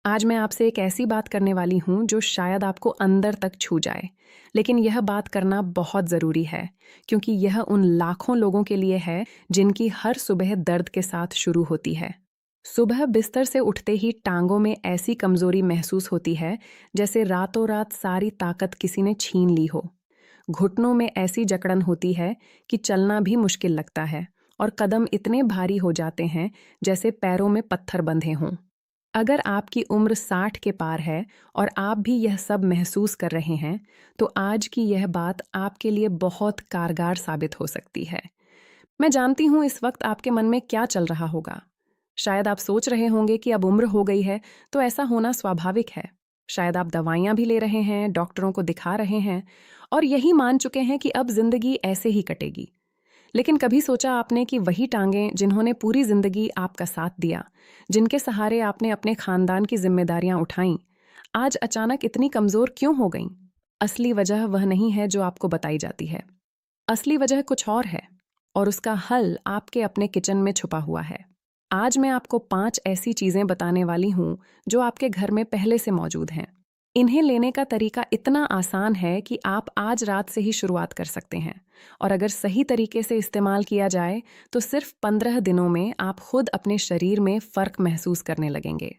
आज मैं आपसे एक ऐसी बात करने वाली हूँ जो शायद आपको अंदर तक छू जाए, लेकिन यह बात करना बहुत ज़रूरी है, क्योंकि यह उन लाखों लोगों के लिए है जिनकी हर सुबह दर्द के साथ शुरू होती है। सुबह बिस्तर से उठते ही टांगों में ऐसी कमज़ोरी महसूस होती है जैसे रातों रात सारी ताकत किसी ने छीन ली हो। घुटनों में ऐसी जकड़न होती है कि चलना भी मुश्किल लगता है और कदम इतने भारी हो जाते हैं जैसे पैरों में पत्थर बंधे हों। अगर आपकी उम्र 60 के पार है और आप भी यह सब महसूस कर रहे हैं, तो आज की यह बात आपके लिए बहुत कारगर साबित हो सकती है। मैं जानती हूँ इस वक्त आपके मन में क्या चल रहा होगा। शायद आप सोच रहे होंगे कि अब उम्र हो गई है, तो ऐसा होना स्वाभाविक है। शायद आप दवाइयाँ भी ले रहे हैं, डॉक्टरों को दिखा रहे हैं और यही मान चुके हैं कि अब जिंदगी ऐसे ही कटेगी। लेकिन कभी सोचा आपने कि वही टांगें जिन्होंने पूरी जिंदगी आपका साथ दिया, जिनके सहारे आपने अपने खानदान की जिम्मेदारियां उठाईं, आज अचानक इतनी कमजोर क्यों हो गईं? असली वजह वह नहीं है जो आपको बताई जाती है। असली वजह कुछ और है और उसका हल आपके अपने किचन में छुपा हुआ है। आज मैं आपको 5 ऐसी चीजें बताने वाली हूं जो आपके घर में पहले से मौजूद हैं। इन्हें लेने का तरीका इतना आसान है कि आप आज रात से ही शुरुआत कर सकते हैं और अगर सही तरीके से इस्तेमाल किया जाए तो सिर्फ 15 दिनों में आप खुद अपने शरीर में फर्क महसूस करने लगेंगे।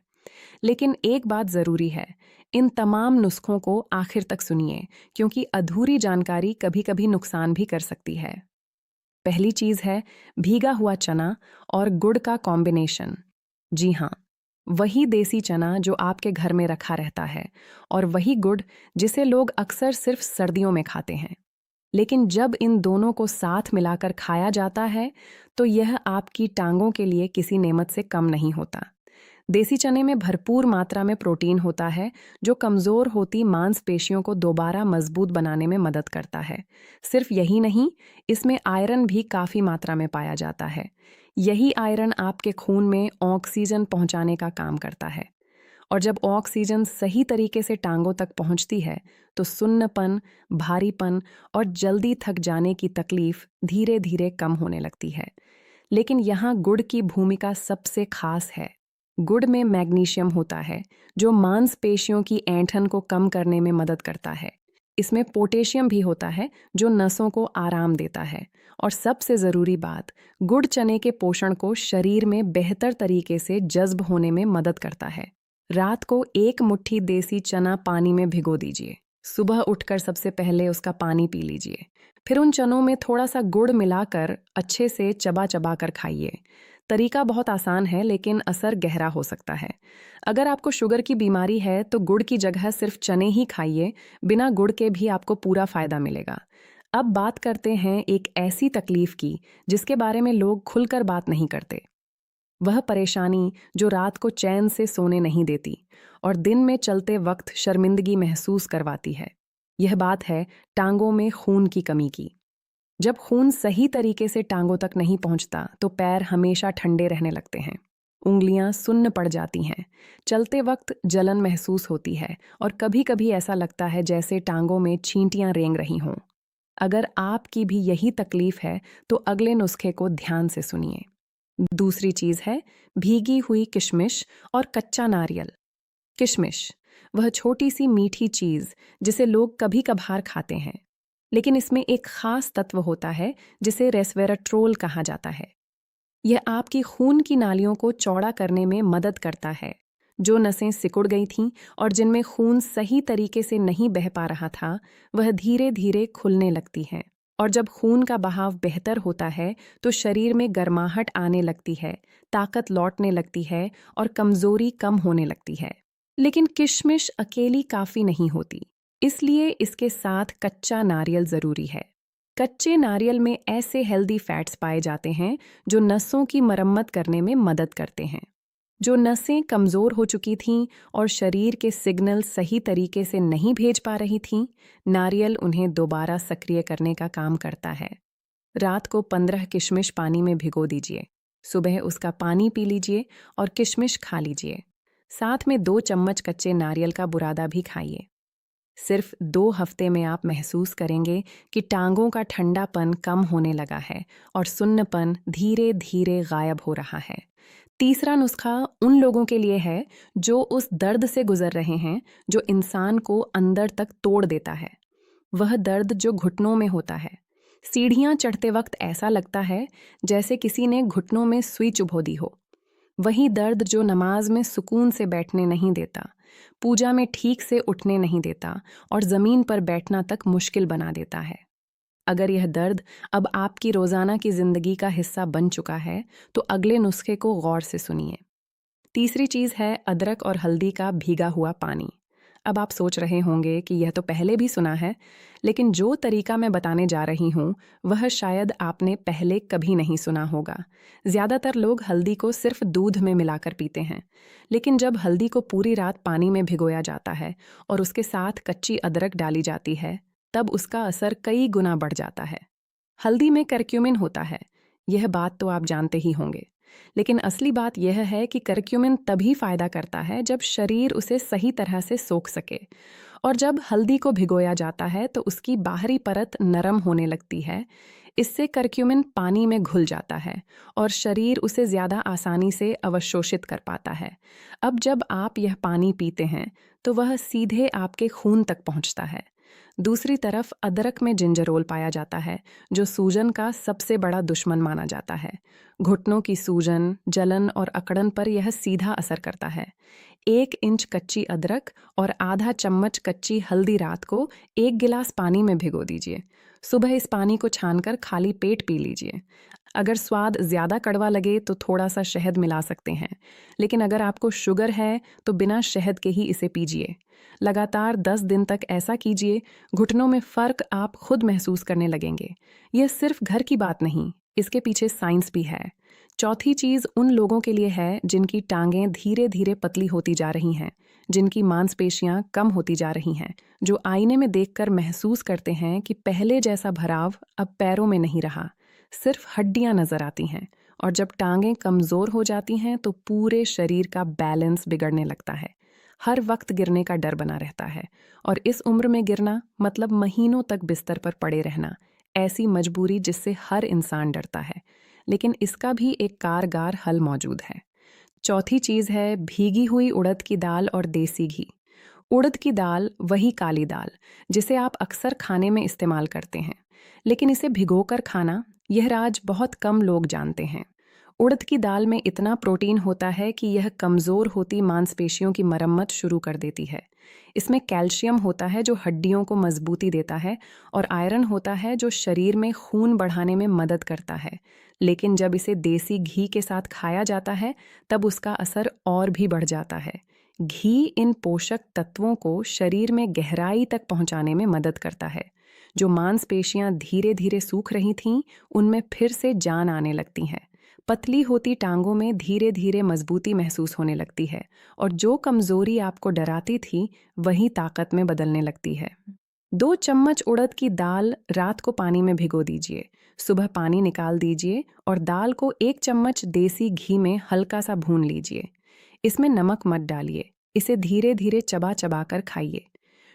लेकिन एक बात जरूरी है, इन तमाम नुस्खों को आखिर तक सुनिए, क्योंकि अधूरी जानकारी कभी-कभी नुकसान भी कर सकती है। पहली चीज है भीगा हुआ चना और गुड़ का कॉम्बिनेशन। जी हाँ, वही देसी चना जो आपके घर में रखा रहता है और वही गुड़ जिसे लोग अक्सर सिर्फ सर्दियों में खाते हैं। लेकिन जब इन दोनों को साथ मिलाकर खाया जाता है तो यह आपकी टांगों के लिए किसी नेमत से कम नहीं होता। देसी चने में भरपूर मात्रा में प्रोटीन होता है जो कमजोर होती मांसपेशियों को दोबारा मजबूत बनाने में मदद करता है। सिर्फ यही नहीं, इसमें आयरन भी काफी मात्रा में पाया जाता है। यही आयरन आपके खून में ऑक्सीजन पहुंचाने का काम करता है और जब ऑक्सीजन सही तरीके से टांगों तक पहुंचती है तो सुन्नपन, भारीपन और जल्दी थक जाने की तकलीफ धीरे धीरे कम होने लगती है। लेकिन यहाँ गुड़ की भूमिका सबसे खास है। गुड़ में मैग्नीशियम होता है जो मांसपेशियों की ऐंठन को कम करने में मदद करता है। इसमें पोटेशियम भी होता है जो नसों को आराम देता है। और सबसे ज़रूरी बात, गुड़ चने के पोषण को शरीर में बेहतर तरीके से जज्ब होने में मदद करता है। रात को एक मुट्ठी देसी चना पानी में भिगो दीजिए। सुबह उठकर सबसे पहले उसका पानी पी लीजिए। फिर उन चनों में थोड़ा सा गुड़ मिलाकर अच्छे से चबा चबा कर खाइए। तरीका बहुत आसान है लेकिन असर गहरा हो सकता है। अगर आपको शुगर की बीमारी है तो गुड़ की जगह सिर्फ चने ही खाइए, बिना गुड़ के भी आपको पूरा फायदा मिलेगा। अब बात करते हैं एक ऐसी तकलीफ की जिसके बारे में लोग खुलकर बात नहीं करते। वह परेशानी जो रात को चैन से सोने नहीं देती और दिन में चलते वक्त शर्मिंदगी महसूस करवाती है। यह बात है टांगों में खून की कमी की। जब खून सही तरीके से टांगों तक नहीं पहुंचता तो पैर हमेशा ठंडे रहने लगते हैं, उंगलियां सुन्न पड़ जाती हैं, चलते वक्त जलन महसूस होती है और कभी-कभी ऐसा लगता है जैसे टांगों में चींटियां रेंग रही हों। अगर आपकी भी यही तकलीफ है तो अगले नुस्खे को ध्यान से सुनिए। दूसरी चीज है भीगी हुई किशमिश और कच्चा नारियल। किशमिश वह छोटी सी मीठी चीज जिसे लोग कभी कभार खाते हैं, लेकिन इसमें एक खास तत्व होता है जिसे रेस्वेराट्रोल कहा जाता है। यह आपकी खून की नालियों को चौड़ा करने में मदद करता है। जो नसें सिकुड़ गई थीं और जिनमें खून सही तरीके से नहीं बह पा रहा था, वह धीरे धीरे खुलने लगती हैं। और जब खून का बहाव बेहतर होता है तो शरीर में गर्माहट आने लगती है, ताकत लौटने लगती है और कमजोरी कम होने लगती है। लेकिन किशमिश अकेली काफी नहीं होती, इसलिए इसके साथ कच्चा नारियल जरूरी है। कच्चे नारियल में ऐसे हेल्दी फैट्स पाए जाते हैं जो नसों की मरम्मत करने में मदद करते हैं। जो नसें कमजोर हो चुकी थीं और शरीर के सिग्नल सही तरीके से नहीं भेज पा रही थीं, नारियल उन्हें दोबारा सक्रिय करने का काम करता है। रात को 15 किशमिश पानी में भिगो दीजिए। सुबह उसका पानी पी लीजिए और किशमिश खा लीजिए। साथ में 2 चम्मच कच्चे नारियल का बुरादा भी खाइए। सिर्फ 2 हफ्ते में आप महसूस करेंगे कि टांगों का ठंडापन कम होने लगा है और सुन्नपन धीरे धीरे गायब हो रहा है। तीसरा नुस्खा उन लोगों के लिए है जो उस दर्द से गुजर रहे हैं जो इंसान को अंदर तक तोड़ देता है। वह दर्द जो घुटनों में होता है। सीढ़ियां चढ़ते वक्त ऐसा लगता है जैसे किसी ने घुटनों में सुई चुभो दी हो। वही दर्द जो नमाज में सुकून से बैठने नहीं देता, पूजा में ठीक से उठने नहीं देता और जमीन पर बैठना तक मुश्किल बना देता है। अगर यह दर्द अब आपकी रोजाना की जिंदगी का हिस्सा बन चुका है तो अगले नुस्खे को गौर से सुनिए। तीसरी चीज है अदरक और हल्दी का भीगा हुआ पानी। अब आप सोच रहे होंगे कि यह तो पहले भी सुना है, लेकिन जो तरीका मैं बताने जा रही हूँ वह शायद आपने पहले कभी नहीं सुना होगा। ज्यादातर लोग हल्दी को सिर्फ दूध में मिलाकर पीते हैं, लेकिन जब हल्दी को पूरी रात पानी में भिगोया जाता है और उसके साथ कच्ची अदरक डाली जाती है, तब उसका असर कई गुना बढ़ जाता है। हल्दी में करक्यूमिन होता है, यह बात तो आप जानते ही होंगे, लेकिन असली बात यह है कि करक्यूमिन तभी फायदा करता है जब शरीर उसे सही तरह से सोख सके। और जब हल्दी को भिगोया जाता है तो उसकी बाहरी परत नरम होने लगती है। इससे करक्यूमिन पानी में घुल जाता है और शरीर उसे ज्यादा आसानी से अवशोषित कर पाता है। अब जब आप यह पानी पीते हैं तो वह सीधे आपके खून तक पहुंचता है। दूसरी तरफ अदरक में जिंजरोल पाया जाता है, जो सूजन का सबसे बड़ा दुश्मन माना जाता है। घुटनों की सूजन, जलन और अकड़न पर यह सीधा असर करता है। 1 इंच कच्ची अदरक और आधा चम्मच कच्ची हल्दी रात को 1 गिलास पानी में भिगो दीजिए। सुबह इस पानी को छानकर खाली पेट पी लीजिए। अगर स्वाद ज्यादा कड़वा लगे तो थोड़ा सा शहद मिला सकते हैं, लेकिन अगर आपको शुगर है तो बिना शहद के ही इसे पीजिए। लगातार 10 दिन तक ऐसा कीजिए, घुटनों में फर्क आप खुद महसूस करने लगेंगे। यह सिर्फ घर की बात नहीं, इसके पीछे साइंस भी है। चौथी चीज उन लोगों के लिए है जिनकी टांगें धीरे धीरे पतली होती जा रही हैं, जिनकी मांसपेशियां कम होती जा रही हैं, जो आईने में देखकर महसूस करते हैं कि पहले जैसा भराव अब पैरों में नहीं रहा, सिर्फ हड्डियां नजर आती हैं। और जब टांगें कमजोर हो जाती हैं तो पूरे शरीर का बैलेंस बिगड़ने लगता है। हर वक्त गिरने का डर बना रहता है, और इस उम्र में गिरना मतलब महीनों तक बिस्तर पर पड़े रहना, ऐसी मजबूरी जिससे हर इंसान डरता है। लेकिन इसका भी एक कारगर हल मौजूद है। चौथी चीज है भीगी हुई उड़द की दाल और देसी घी। उड़द की दाल वही काली दाल जिसे आप अक्सर खाने में इस्तेमाल करते हैं, लेकिन इसे भिगोकर खाना, यह राज बहुत कम लोग जानते हैं। उड़द की दाल में इतना प्रोटीन होता है कि यह कमजोर होती मांसपेशियों की मरम्मत शुरू कर देती है। इसमें कैल्शियम होता है जो हड्डियों को मजबूती देता है, और आयरन होता है जो शरीर में खून बढ़ाने में मदद करता है। लेकिन जब इसे देसी घी के साथ खाया जाता है तब उसका असर और भी बढ़ जाता है। घी इन पोषक तत्वों को शरीर में गहराई तक पहुंचाने में मदद करता है। जो मांसपेशियां धीरे धीरे सूख रही थीं, उनमें फिर से जान आने लगती है। पतली होती टांगों में धीरे धीरे मजबूती महसूस होने लगती है, और जो कमजोरी आपको डराती थी वही ताकत में बदलने लगती है। 2 चम्मच उड़द की दाल रात को पानी में भिगो दीजिए। सुबह पानी निकाल दीजिए और दाल को 1 चम्मच देसी घी में हल्का सा भून लीजिए। इसमें नमक मत डालिए, इसे धीरे धीरे चबा चबा कर खाइए।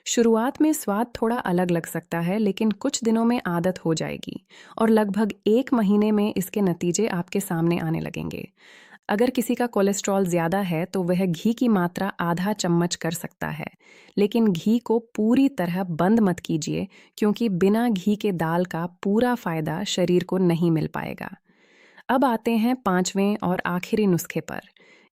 शुरुआत में स्वाद थोड़ा अलग लग सकता है, लेकिन कुछ दिनों में आदत हो जाएगी और लगभग 1 महीने में इसके नतीजे आपके सामने आने लगेंगे। अगर किसी का कोलेस्ट्रॉल ज्यादा है तो वह घी की मात्रा आधा चम्मच कर सकता है, लेकिन घी को पूरी तरह बंद मत कीजिए, क्योंकि बिना घी के दाल का पूरा फायदा शरीर को नहीं मिल पाएगा। अब आते हैं 5वें और आखिरी नुस्खे पर।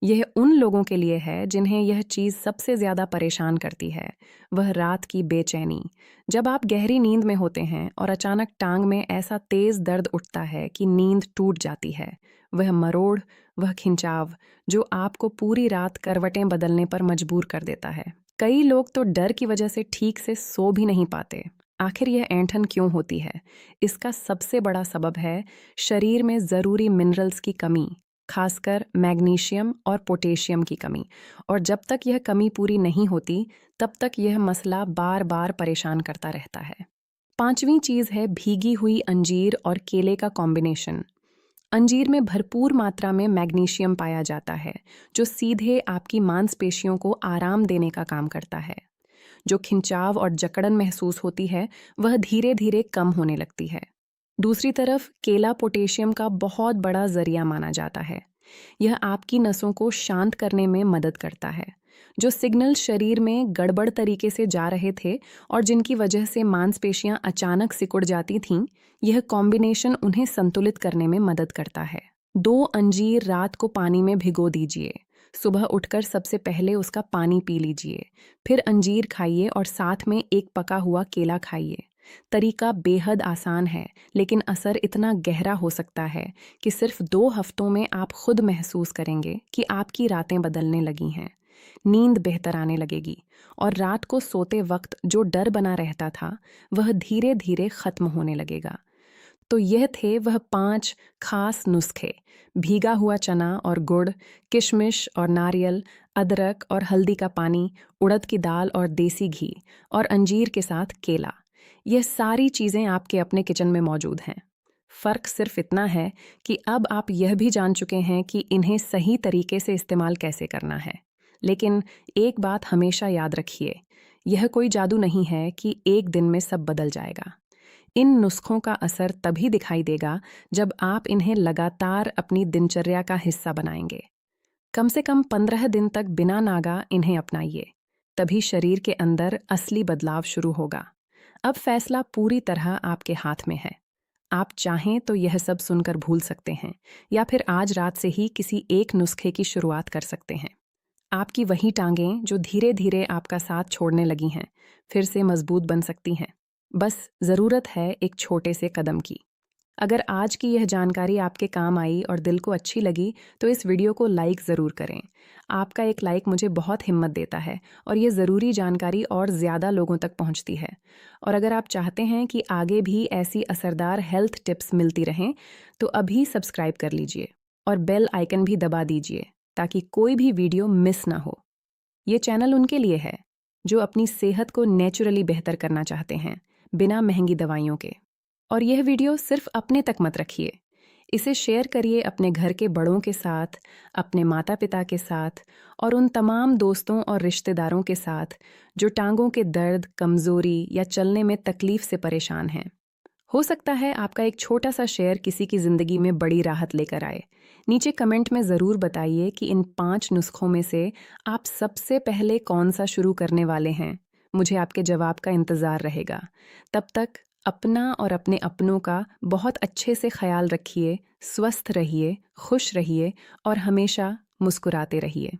यह उन लोगों के लिए है जिन्हें यह चीज़ सबसे ज़्यादा परेशान करती है, वह रात की बेचैनी। जब आप गहरी नींद में होते हैं और अचानक टांग में ऐसा तेज़ दर्द उठता है कि नींद टूट जाती है, वह मरोड़, वह खिंचाव जो आपको पूरी रात करवटें बदलने पर मजबूर कर देता है। कई लोग तो डर की वजह से ठीक से सो भी नहीं पाते। आखिर यह ऐंठन क्यों होती है? इसका सबसे बड़ा सबब है शरीर में ज़रूरी मिनरल्स की कमी, खासकर मैग्नीशियम और पोटेशियम की कमी। और जब तक यह कमी पूरी नहीं होती तब तक यह मसला बार बार परेशान करता रहता है। 5वीं चीज़ है भीगी हुई अंजीर और केले का कॉम्बिनेशन। अंजीर में भरपूर मात्रा में मैग्नीशियम पाया जाता है, जो सीधे आपकी मांसपेशियों को आराम देने का काम करता है। जो खिंचाव और जकड़न महसूस होती है वह धीरे धीरे कम होने लगती है। दूसरी तरफ केला पोटेशियम का बहुत बड़ा जरिया माना जाता है। यह आपकी नसों को शांत करने में मदद करता है। जो सिग्नल शरीर में गड़बड़ तरीके से जा रहे थे और जिनकी वजह से मांसपेशियां अचानक सिकुड़ जाती थीं, यह कॉम्बिनेशन उन्हें संतुलित करने में मदद करता है। 2 अंजीर रात को पानी में भिगो दीजिए। सुबह उठकर सबसे पहले उसका पानी पी लीजिए, फिर अंजीर खाइए और साथ में एक पका हुआ केला खाइए। तरीका बेहद आसान है, लेकिन असर इतना गहरा हो सकता है कि सिर्फ 2 हफ्तों में आप खुद महसूस करेंगे कि आपकी रातें बदलने लगी हैं। नींद बेहतर आने लगेगी और रात को सोते वक्त जो डर बना रहता था, वह धीरे धीरे खत्म होने लगेगा। तो यह थे वह 5 खास नुस्खे। भीगा हुआ चना और गुड़, किशमिश और नारियल, अदरक और हल्दी का पानी, उड़द की दाल और देसी घी, और अंजीर के साथ केला। यह सारी चीज़ें आपके अपने किचन में मौजूद हैं। फ़र्क सिर्फ इतना है कि अब आप यह भी जान चुके हैं कि इन्हें सही तरीके से इस्तेमाल कैसे करना है। लेकिन एक बात हमेशा याद रखिए, यह कोई जादू नहीं है कि एक दिन में सब बदल जाएगा। इन नुस्खों का असर तभी दिखाई देगा जब आप इन्हें लगातार अपनी दिनचर्या का हिस्सा बनाएंगे। कम से कम 15 दिन तक बिना नागा इन्हें अपनाइए, तभी शरीर के अंदर असली बदलाव शुरू होगा। अब फैसला पूरी तरह आपके हाथ में है। आप चाहें तो यह सब सुनकर भूल सकते हैं, या फिर आज रात से ही किसी एक नुस्खे की शुरुआत कर सकते हैं। आपकी वही टांगें जो धीरे धीरे आपका साथ छोड़ने लगी हैं, फिर से मजबूत बन सकती हैं। बस ज़रूरत है एक छोटे से कदम की। अगर आज की यह जानकारी आपके काम आई और दिल को अच्छी लगी, तो इस वीडियो को लाइक ज़रूर करें। आपका एक लाइक मुझे बहुत हिम्मत देता है और ये ज़रूरी जानकारी और ज़्यादा लोगों तक पहुंचती है। और अगर आप चाहते हैं कि आगे भी ऐसी असरदार हेल्थ टिप्स मिलती रहें, तो अभी सब्सक्राइब कर लीजिए और बेल आइकन भी दबा दीजिए, ताकि कोई भी वीडियो मिस ना हो। ये चैनल उनके लिए है जो अपनी सेहत को नेचुरली बेहतर करना चाहते हैं, बिना महंगी दवाइयों के। और यह वीडियो सिर्फ अपने तक मत रखिए, इसे शेयर करिए अपने घर के बड़ों के साथ, अपने माता पिता के साथ, और उन तमाम दोस्तों और रिश्तेदारों के साथ जो टांगों के दर्द, कमज़ोरी या चलने में तकलीफ से परेशान हैं। हो सकता है आपका एक छोटा सा शेयर किसी की ज़िंदगी में बड़ी राहत लेकर आए। नीचे कमेंट में ज़रूर बताइए कि इन 5 नुस्खों में से आप सबसे पहले कौन सा शुरू करने वाले हैं। मुझे आपके जवाब का इंतज़ार रहेगा। तब तक अपना और अपने अपनों का बहुत अच्छे से ख्याल रखिए, स्वस्थ रहिए, खुश रहिए और हमेशा मुस्कुराते रहिए।